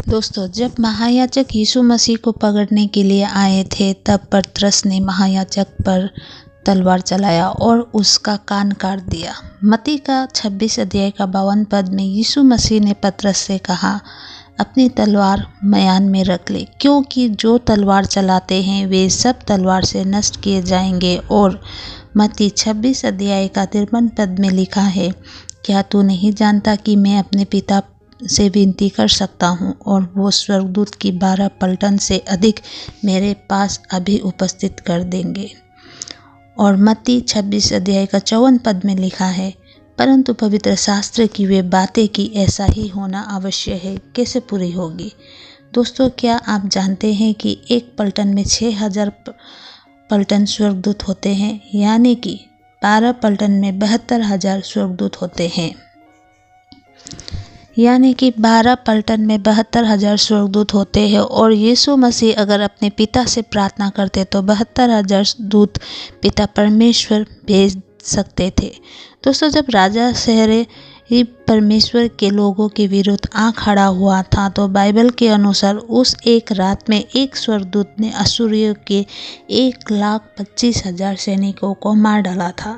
दोस्तों, जब महायाजक यीशु मसीह को पकड़ने के लिए आए थे तब पतरस ने महायाजक पर तलवार चलाया और उसका कान काट दिया। मत्ती का 26 अध्याय का 52 पद में यीशु मसीह ने पतरस से कहा, अपनी तलवार मयान में रख ले, क्योंकि जो तलवार चलाते हैं वे सब तलवार से नष्ट किए जाएंगे। और मत्ती 26 अध्याय का 53 पद में लिखा है, क्या तू नहीं जानता कि मैं अपने पिता से विनती कर सकता हूँ और वो स्वर्गदूत की 12 पलटन से अधिक मेरे पास अभी उपस्थित कर देंगे। और मत्ती 26 अध्याय का 54 पद में लिखा है, परंतु पवित्र शास्त्र की वे बातें कि ऐसा ही होना आवश्यक है कैसे पूरी होगी। दोस्तों, क्या आप जानते हैं कि एक पलटन में 6000 पलटन स्वर्गदूत होते हैं, यानी कि 12 पलटन में 72,000 स्वर्गदूत होते हैं। यानी कि 12 पलटन में 72,000 स्वर्गदूत होते हैं। और यीशु मसीह अगर अपने पिता से प्रार्थना करते तो 72,000 दूत पिता परमेश्वर भेज सकते थे। दोस्तों, जब राजा सहरे परमेश्वर के लोगों के विरुद्ध आ खड़ा हुआ था तो बाइबल के अनुसार उस एक रात में एक स्वर्गदूत ने असुरियों के 1,25,000 सैनिकों को मार डाला था।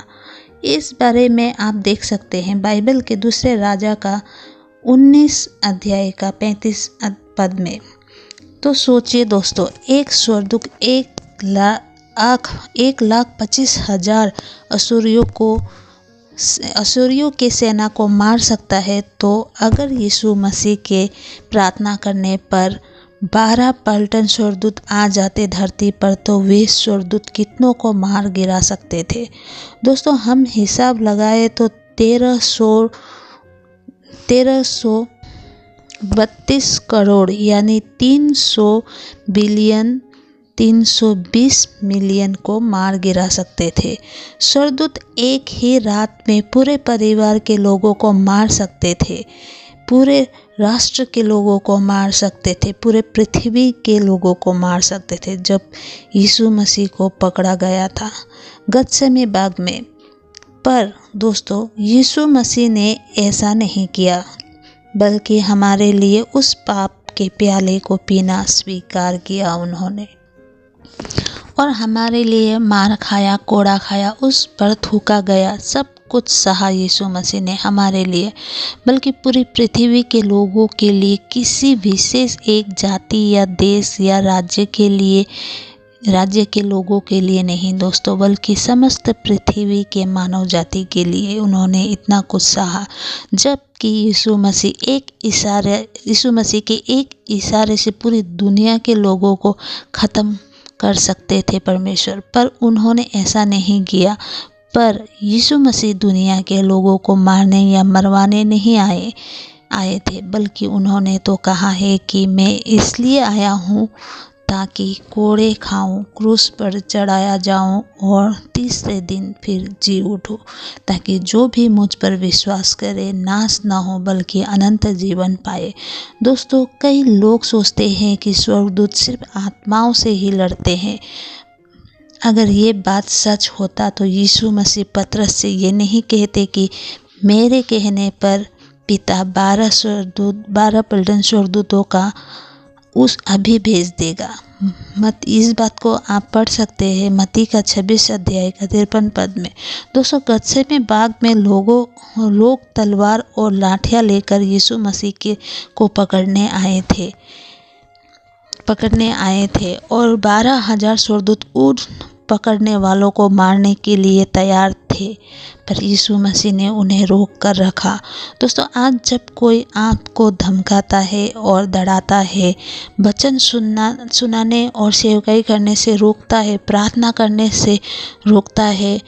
इस बारे में आप देख सकते हैं बाइबल के दूसरे राजा का 19 अध्याय का 35 पद में। तो सोचिए दोस्तों, एक स्वर्गदूत 1,25,000 असुरियों के सेना को मार सकता है, तो अगर यीशु मसीह के प्रार्थना करने पर 12 पलटन स्वर्गदूत आ जाते धरती पर तो वे स्वर्गदूत कितनों को मार गिरा सकते थे। दोस्तों, हम हिसाब लगाए तो 1332 करोड़ यानी 300 बिलियन 320 मिलियन को मार गिरा सकते थे। स्वर्गदूत एक ही रात में पूरे परिवार के लोगों को मार सकते थे, पूरे राष्ट्र के लोगों को मार सकते थे, पूरे पृथ्वी के लोगों को मार सकते थे। जब यीशु मसीह को पकड़ा गया था गतसेमनी बाग में, पर दोस्तों यीशु मसीह ने ऐसा नहीं किया, बल्कि हमारे लिए उस पाप के प्याले को पीना स्वीकार किया उन्होंने, और हमारे लिए मार खाया, कोड़ा खाया, उस पर थूका गया, सब कुछ सहा यीशु मसीह ने हमारे लिए, बल्कि पूरी पृथ्वी के लोगों के लिए, किसी विशेष एक जाति या देश या राज्य के लोगों के लिए नहीं दोस्तों, बल्कि समस्त पृथ्वी के मानव जाति के लिए उन्होंने इतना कुछ सहा। जबकि यीशु मसीह के एक इशारे से पूरी दुनिया के लोगों को ख़त्म कर सकते थे परमेश्वर, पर उन्होंने ऐसा नहीं किया। पर यीशु मसीह दुनिया के लोगों को मारने या मरवाने नहीं आए थे, बल्कि उन्होंने तो कहा है कि मैं इसलिए आया हूँ ताकि कोड़े खाऊं, क्रूस पर चढ़ाया जाऊं और तीसरे दिन फिर जी उठूं, ताकि जो भी मुझ पर विश्वास करे नाश ना हो बल्कि अनंत जीवन पाए। दोस्तों, कई लोग सोचते हैं कि स्वर्गदूत सिर्फ आत्माओं से ही लड़ते हैं। अगर ये बात सच होता तो यीशु मसीह पतरस से ये नहीं कहते कि मेरे कहने पर पिता 12 पलटन स्वर्गदूतों का अभी भेज देगा। इस बात को आप पढ़ सकते हैं मत्ती का 26 अध्याय का 53 पद में। दोस्तों, गतसेमनी बाग में लोग तलवार और लाठियां लेकर यीशु मसीह को पकड़ने आए थे और 12,000 स्वर्गदूत उन पकड़ने वालों को मारने के लिए तैयार थे, पर यीशु मसीह ने उन्हें रोक कर रखा। दोस्तों, आज जब कोई आपको धमकाता है और डराता है, वचन सुनाने और सेवकाई करने से रोकता है, प्रार्थना करने से रोकता है,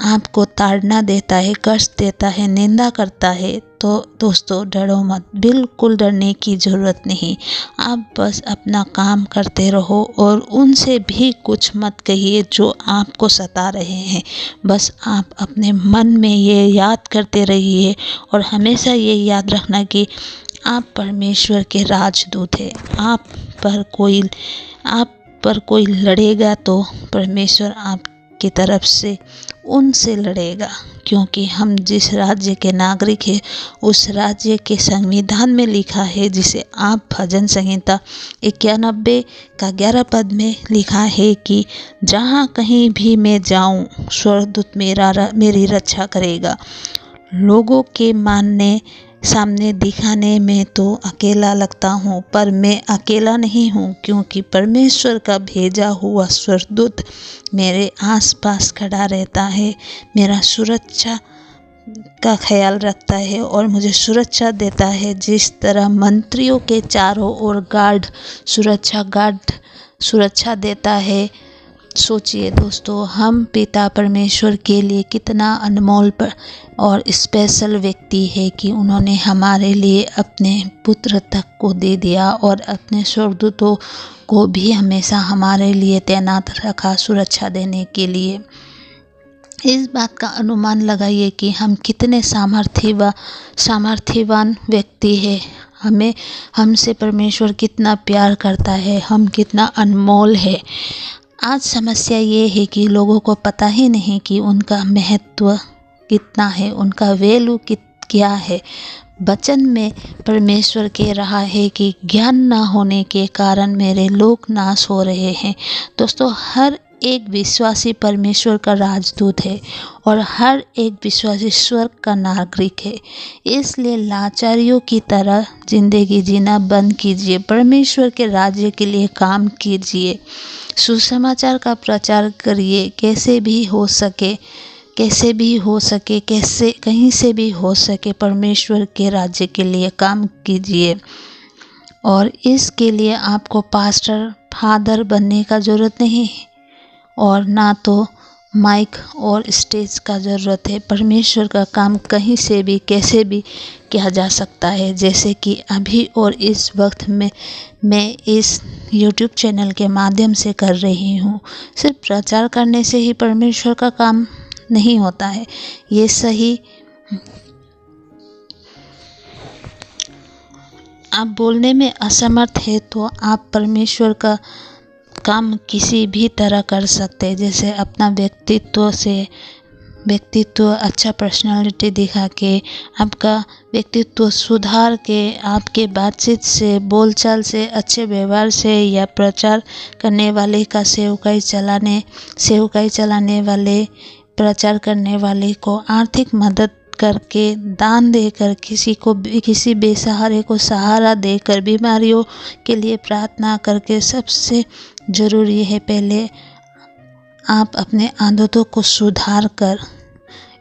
आपको ताड़ना देता है, कष्ट देता है, निंदा करता है, तो दोस्तों डरो मत, बिल्कुल डरने की ज़रूरत नहीं। आप बस अपना काम करते रहो और उनसे भी कुछ मत कहिए जो आपको सता रहे हैं। बस आप अपने मन में ये याद करते रहिए और हमेशा ये याद रखना कि आप परमेश्वर के राजदूत हैं। आप पर कोई लड़ेगा तो परमेश्वर आपकी तरफ से उनसे लड़ेगा। क्योंकि हम जिस राज्य के नागरिक हैं उस राज्य के संविधान में लिखा है, जिसे आप भजन संहिता 91 का 11 पद में लिखा है कि जहाँ कहीं भी मैं जाऊँ स्वर्गदूत मेरी रक्षा करेगा। लोगों के सामने दिखाने में तो अकेला लगता हूँ, पर मैं अकेला नहीं हूँ, क्योंकि परमेश्वर का भेजा हुआ स्वर्गदूत मेरे आसपास खड़ा रहता है, मेरा सुरक्षा का ख्याल रखता है और मुझे सुरक्षा देता है। जिस तरह मंत्रियों के चारों ओर सुरक्षा देता है। सोचिए दोस्तों, हम पिता परमेश्वर के लिए कितना अनमोल और स्पेशल व्यक्ति है कि उन्होंने हमारे लिए अपने पुत्र तक को दे दिया और अपने स्वर्गदूतों को भी हमेशा हमारे लिए तैनात रखा हमसे देने के लिए। इस बात का अनुमान लगाइए कि हम कितने सामर्थ्यवान व्यक्ति हैं। हमसे परमेश्वर कितना प्यार करता है, हम कितना अनमोल है। आज समस्या ये है कि लोगों को पता ही नहीं कि उनका महत्व कितना है, उनका वैल्यू क्या है। वचन में परमेश्वर कह रहा है कि ज्ञान न होने के कारण मेरे लोग नाश हो रहे हैं। दोस्तों, हर एक विश्वासी परमेश्वर का राजदूत है और हर एक विश्वासी स्वर्ग का नागरिक है। इसलिए लाचारियों की तरह जिंदगी जीना बंद कीजिए, परमेश्वर के राज्य के लिए काम कीजिए, सुसमाचार का प्रचार करिए। कहीं से भी हो सके परमेश्वर के राज्य के लिए काम कीजिए। और इसके लिए आपको पास्टर फादर बनने का ज़रूरत नहीं है और ना तो माइक और स्टेज का ज़रूरत है। परमेश्वर का काम कहीं से भी कैसे भी किया जा सकता है, जैसे कि अभी और इस वक्त में मैं इस YouTube चैनल के माध्यम से कर रही हूँ। सिर्फ प्रचार करने से ही परमेश्वर का काम नहीं होता है, ये सही। आप बोलने में असमर्थ है तो आप परमेश्वर का काम किसी भी तरह कर सकते हैं, जैसे अपना व्यक्तित्व अच्छा पर्सनालिटी दिखा के, आपका व्यक्तित्व सुधार के, आपके बातचीत से, बोलचाल से, अच्छे व्यवहार से, या प्रचार करने वाले का सेवकाई चलाने वाले, प्रचार करने वाले को आर्थिक मदद करके, दान देकर, किसी बेसहारे को सहारा देकर, बीमारियों के लिए प्रार्थना करके। सबसे ज़रूरी है पहले आप अपने आदतों को सुधार कर,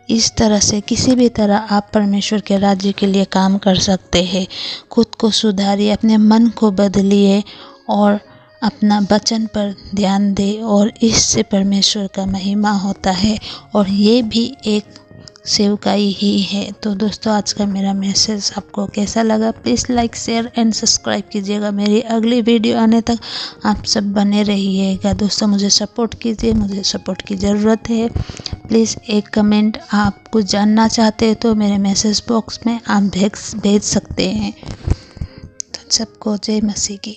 इस तरह से किसी भी तरह आप परमेश्वर के राज्य के लिए काम कर सकते हैं। खुद को सुधारिए, अपने मन को बदलिए और अपना वचन पर ध्यान दें, और इससे परमेश्वर का महिमा होता है और ये भी एक सेवकाई ही है। तो दोस्तों, आज का मेरा मैसेज आपको कैसा लगा, please like, share and subscribe कीजिएगा। मेरी अगली वीडियो आने तक आप सब बने रहिएगा। दोस्तों, मुझे सपोर्ट कीजिए, मुझे सपोर्ट की ज़रूरत है। प्लीज़ एक कमेंट आप कुछ जानना चाहते हैं तो मेरे मैसेज बॉक्स में आप भेज सकते हैं। तो सबको जय मसीह की।